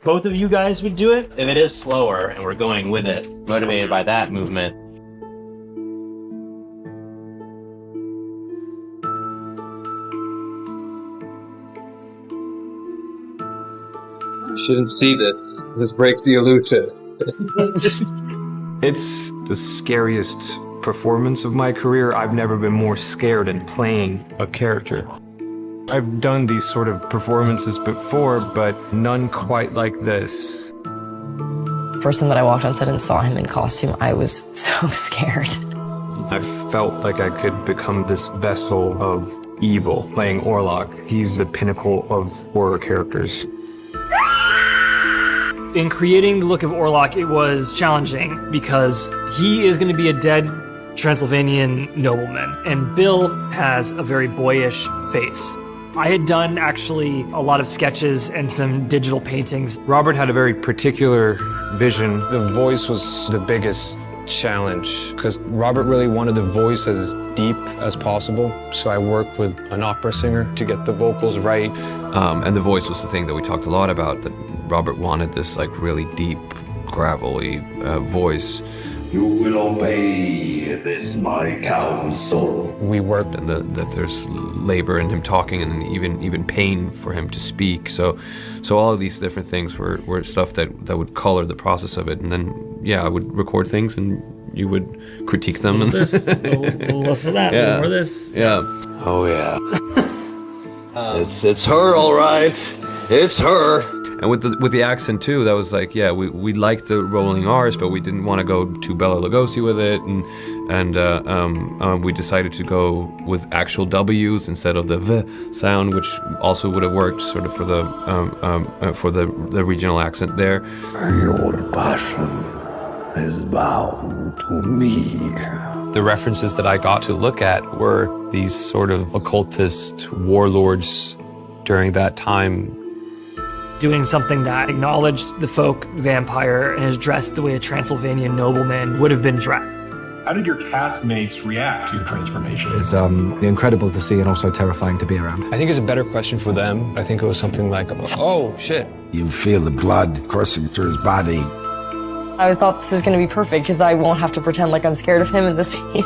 both of you guys would do it, if it is slower and we're going with it, motivated by that movement. You shouldn't see this. This breaks the illusion. It's the scariest performance of my career. I've never been more scared in playing a character. I've done these sort of performances before, but none quite like this. First time that I walked on set and saw him in costume, I was so scared. I felt like I could become this vessel of evil playing Orlock. He's the pinnacle of horror characters. In creating the look of Orlock, it was challenging because he is going to be a dead Transylvanian nobleman, and Bill has a very boyish face. I had done actually a lot of sketches and some digital paintings. Robert had a very particular vision. The voice was the biggest challenge because Robert really wanted the voice as deep as possible. So I worked with an opera singer to get the vocals right. And the voice was the thing that we talked a lot about, that Robert wanted this like really deep, gravelly voice. You will obey this my counsel. We worked and that there's labor in him talking and even pain for him to speak. So all of these different things were stuff that would color the process of it. And then, yeah, I would record things and you would critique them. A little this, a little less of that, a little more of this. Yeah. Oh yeah. It's her, all right. It's her. And with the accent too, that was like, yeah, we liked the rolling R's, but we didn't want to go too Bela Lugosi with it, and we decided to go with actual W's instead of the V sound, which also would have worked sort of for the regional accent there. Your passion is bound to me. The references that I got to look at were these sort of occultist warlords during that time. Doing something that acknowledged the folk vampire and is dressed the way a Transylvanian nobleman would have been dressed. How did your castmates react to your transformation? It's incredible to see and also terrifying to be around. I think it's a better question for them. I think it was something like, oh, shit. You feel the blood coursing through his body. I thought this is going to be perfect because I won't have to pretend like I'm scared of him in this scene.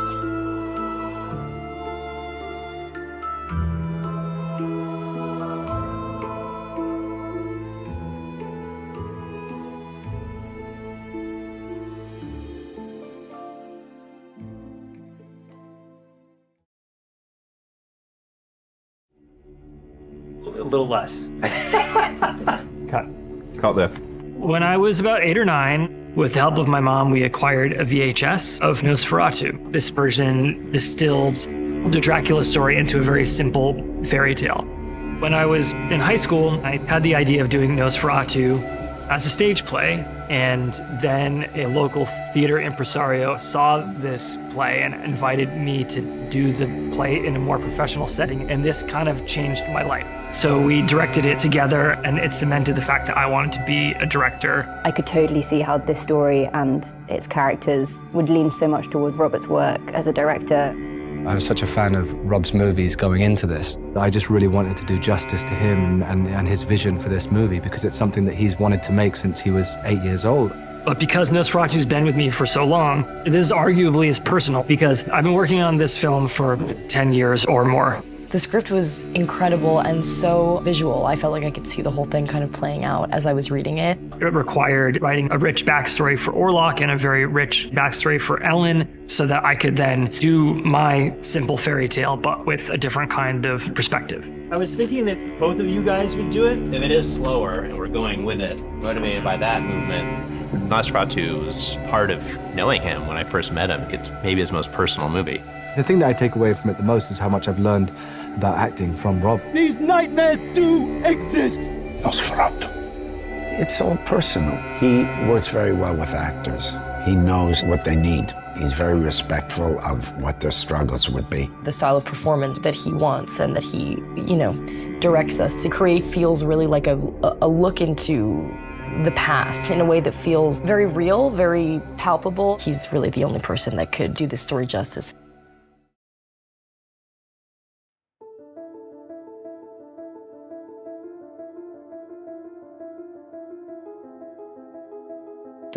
A little less. Cut there. When I was about 8 or 9, with the help of my mom, we acquired a VHS of Nosferatu. This version distilled the Dracula story into a very simple fairy tale. When I was in high school, I had the idea of doing Nosferatu as a stage play, and then a local theater impresario saw this play and invited me to do the play in a more professional setting, and this kind of changed my life. So we directed it together, and it cemented the fact that I wanted to be a director. I could totally see how this story and its characters would lean so much towards Robert's work as a director. I was such a fan of Rob's movies going into this. I just really wanted to do justice to him and his vision for this movie because it's something that he's wanted to make since he was 8 years old. But because Nosferatu's been with me for so long, this arguably is personal because I've been working on this film for 10 years or more. The script was incredible and so visual. I felt like I could see the whole thing kind of playing out as I was reading it. It required writing a rich backstory for Orlock and a very rich backstory for Ellen so that I could then do my simple fairy tale, but with a different kind of perspective. I was thinking that both of you guys would do it, if it is slower and we're going with it, motivated by that movement. Nosferatu was part of knowing him when I first met him. It's maybe his most personal movie. The thing that I take away from it the most is how much I've learned about acting from Rob. These nightmares do exist! Nosferatu. It's all personal. He works very well with actors. He knows what they need. He's very respectful of what their struggles would be. The style of performance that he wants and that he, directs us to create feels really like a look into the past in a way that feels very real, very palpable. He's really the only person that could do this story justice.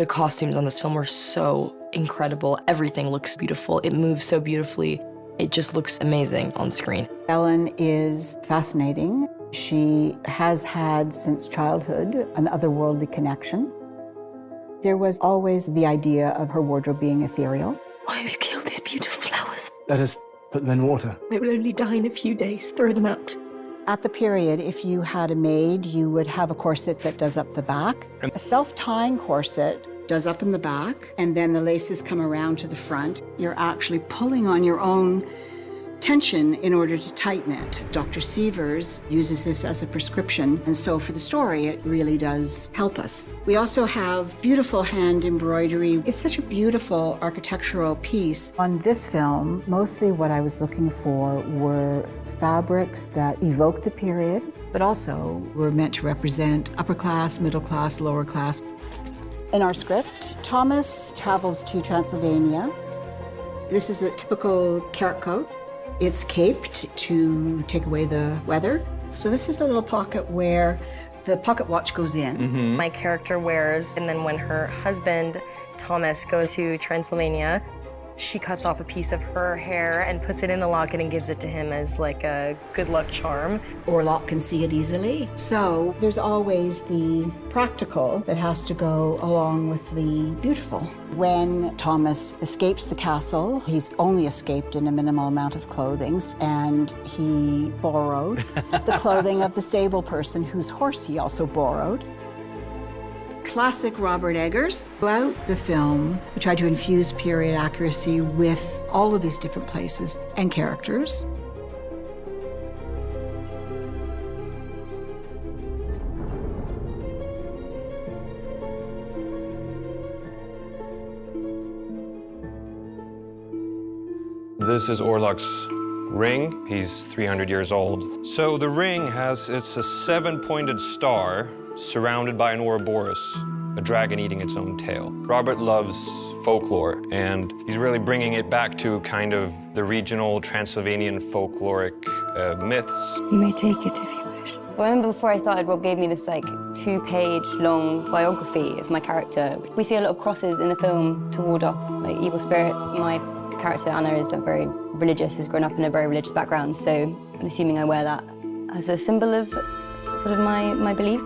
The costumes on this film are so incredible. Everything looks beautiful. It moves so beautifully. It just looks amazing on screen. Ellen is fascinating. She has had since childhood an otherworldly connection. There was always the idea of her wardrobe being ethereal. Why have you killed these beautiful flowers? Let us put them in water. They will only die in a few days. Throw them out. At the period, if you had a maid, you would have a corset that does up the back. A self-tying corset does up in the back, and then the laces come around to the front. You're actually pulling on your own tension in order to tighten it. Dr. Sievers uses this as a prescription, and so for the story, it really does help us. We also have beautiful hand embroidery. It's such a beautiful architectural piece. On this film, mostly what I was looking for were fabrics that evoke the period, but also were meant to represent upper class, middle class, lower class. In our script, Thomas travels to Transylvania. This is a typical carrot coat. It's caped to take away the weather. So this is the little pocket where the pocket watch goes in. My character wears, and then when her husband, Thomas, goes to Transylvania, she cuts off a piece of her hair and puts it in the locket and gives it to him as like a good luck charm. Orlock can see it easily. So there's always the practical that has to go along with the beautiful. When Thomas escapes the castle, he's only escaped in a minimal amount of clothing, and he borrowed the clothing of the stable person whose horse he also borrowed. Classic Robert Eggers. Throughout the film, we tried to infuse period accuracy with all of these different places and characters. This is Orlock's ring. He's 300 years old. So the ring it's a 7-pointed star surrounded by an Ouroboros, a dragon eating its own tail. Robert loves folklore, and he's really bringing it back to kind of the regional Transylvanian folkloric myths. You may take it if you wish. I remember before I started, Rob gave me this like 2-page long biography of my character. We see a lot of crosses in the film to ward off like evil spirit. My character, Anna, is very religious, has grown up in a very religious background, so I'm assuming I wear that as a symbol of sort of my belief.